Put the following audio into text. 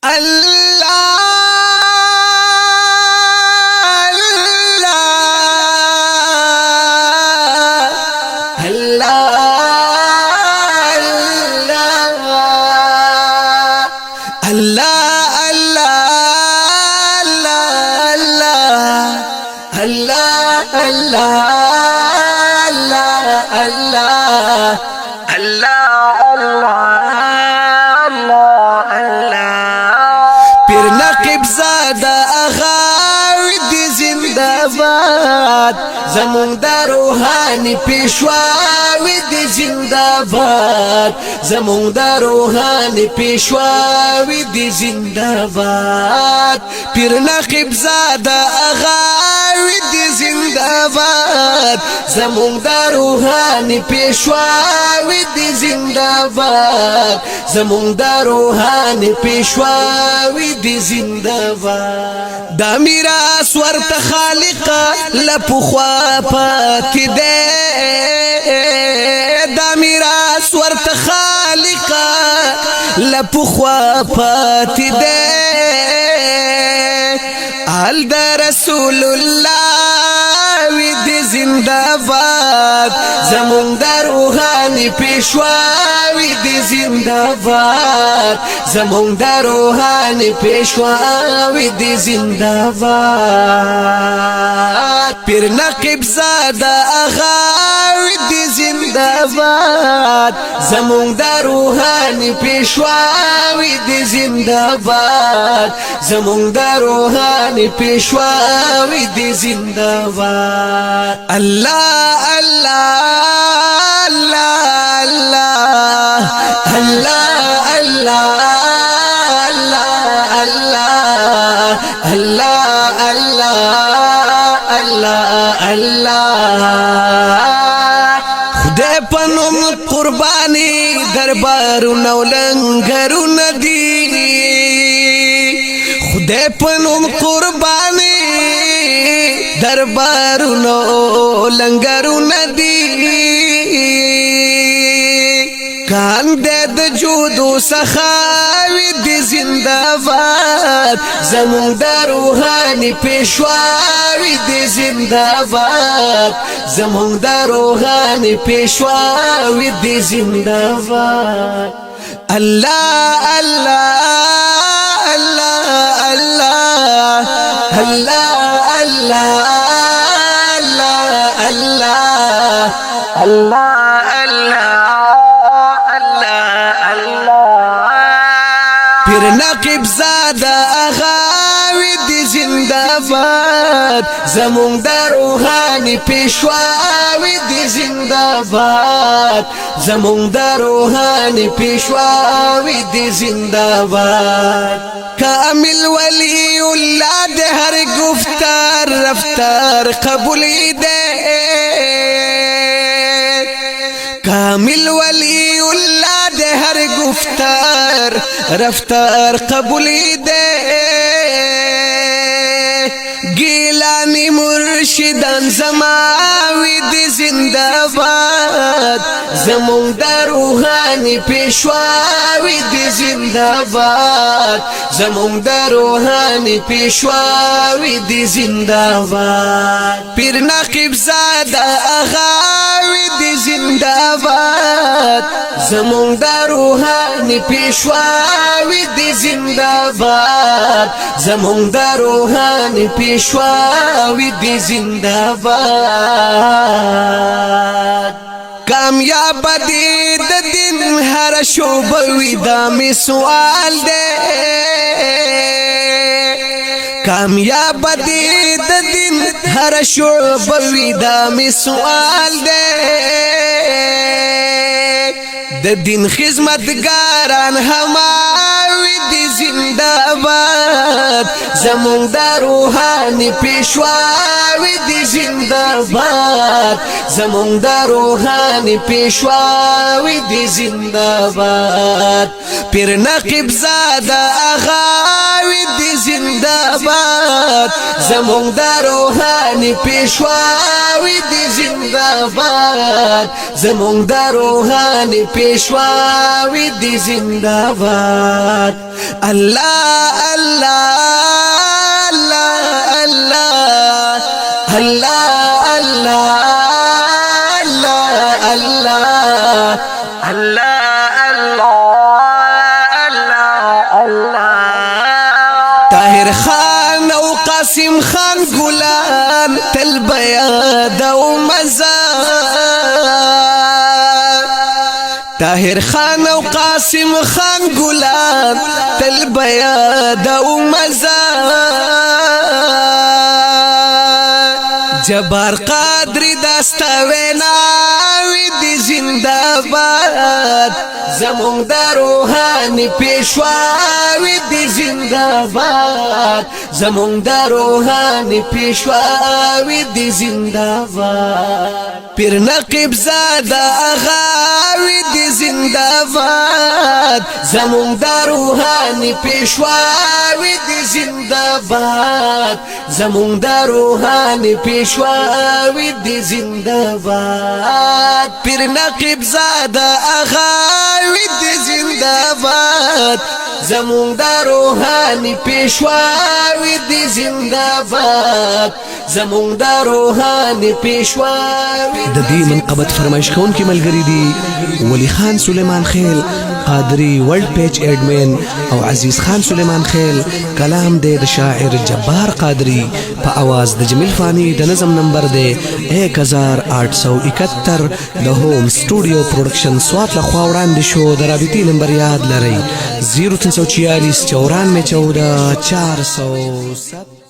الله پیر نقیب زاده اغاوی دی زنداباد زمون دا روحانی پیشواوی دی زنداباد زمون دا روحانی پیشواوی دی زنداباد پیر نقیب زاده اغاوی دی زنداباد زمون دا روحانی پیشواوی دی زنداباد زمون دا روحانی پیشواوی دی زنداباد دا میراث ورته خالقه لپخوا پاتې دی دا میراث ورته خالقه لپخوا پاتې دی آل دا رسول الله وی دی زنداباد زمون دا روحانی پیشواوی دی زنداباد زمون دا روحانی پیشواوی دی زنداباد پیر نقیب زاده اغاوی دی زنداباد زمون دا روحانی پیشواوی دی زنداباد زمون دا روحانی پیشواوی دی زنداباد الله الله الله الله الله الله الله الله الله خدای پنوم قربانی دربارونه ولنګرونه دي خدای پنوم قربانی دربارونه ولنګرونه دي کان د جودو سخاوی دی زنداباد زمون دا روحانی پیشواوی دی زنداباد زمون دا روحانی پیشواوی دی زنداباد الله الله الله الله الله الله الله الله پیر نقیب زاده اغاوی دی زنداباد زمون دا روحانی پیشواوی دی زنداباد زمون دا روحانی پیشواوی دی زنداباد کامل ولی اللہ دے ہر گفتار رفتار قبولی دے کامل ولی اللہ دے ہر گفتار رفتار قبولی دے گیلانی مرشدان زماوی دی زنداباد زمون دا روحانی پیشواوی دی زنداباد زمون دا روحانی پیشواوی دی زنداباد پیر نقیب زاده اغاوی دی زنداباد زمون دا روحانی پیشواوی دی زنداباد زمون دا روحانی پیشواوی دی زنداباد کامیاب دی د دین هر شوبوی دا می سوال دے کامیاب دی د دین هر شوبوی دا می سوال دے د دین خدمتگاران هماوی دی زنداباد زمون دا روحانی پیشواوی دی زنداباد زمون دا روحانی پیشواوی دی زنداباد پیر نقیب زاده اغاوی دی زنداباد زمونږ د روحاني پیشواوي دي زنده‌باد زمونږ د روحاني پیشواوي دي زنده‌باد الله الله الله الله الله الله الله طاهر خان او قاسم خان ګلان تل بیاد او مزار طاهر خان او قاسم خان ګلان تل بیاد او مزار جبار قادری داستا ویناوی دی زنده‌باد زمونږ د روحاني پیشواوي دي زنده‌باد زمونږ د روحاني پیشواوي دي زنده‌باد پیر نقیب زاده اغاوي دي زنده‌باد زمونږ د روحاني پیشواوي دي زنده‌باد زمونږ د روحاني پیشواوي دي زنده‌باد پیر نقیب زاده اغاوي دي زنده‌باد زمونږ د روحاني پیشواوي دي زنده‌باد زمونږ د روحاني پیشواوي د دې منقبت فرمایش کوونکي ملګري دي ولی خان سلیمان خیل قادری ورلد پیج ایڈمن او عزیز خان سلیمان خیل کلام دے د شاعر جبار قادری په आवाज د جمیل فانی د نظم نمبر دے 1871 د هوم سټوډیو پروډکشن سوات لخوا وړاندې شو د رابطي نمبر یاد لرئ 0346 94 14 407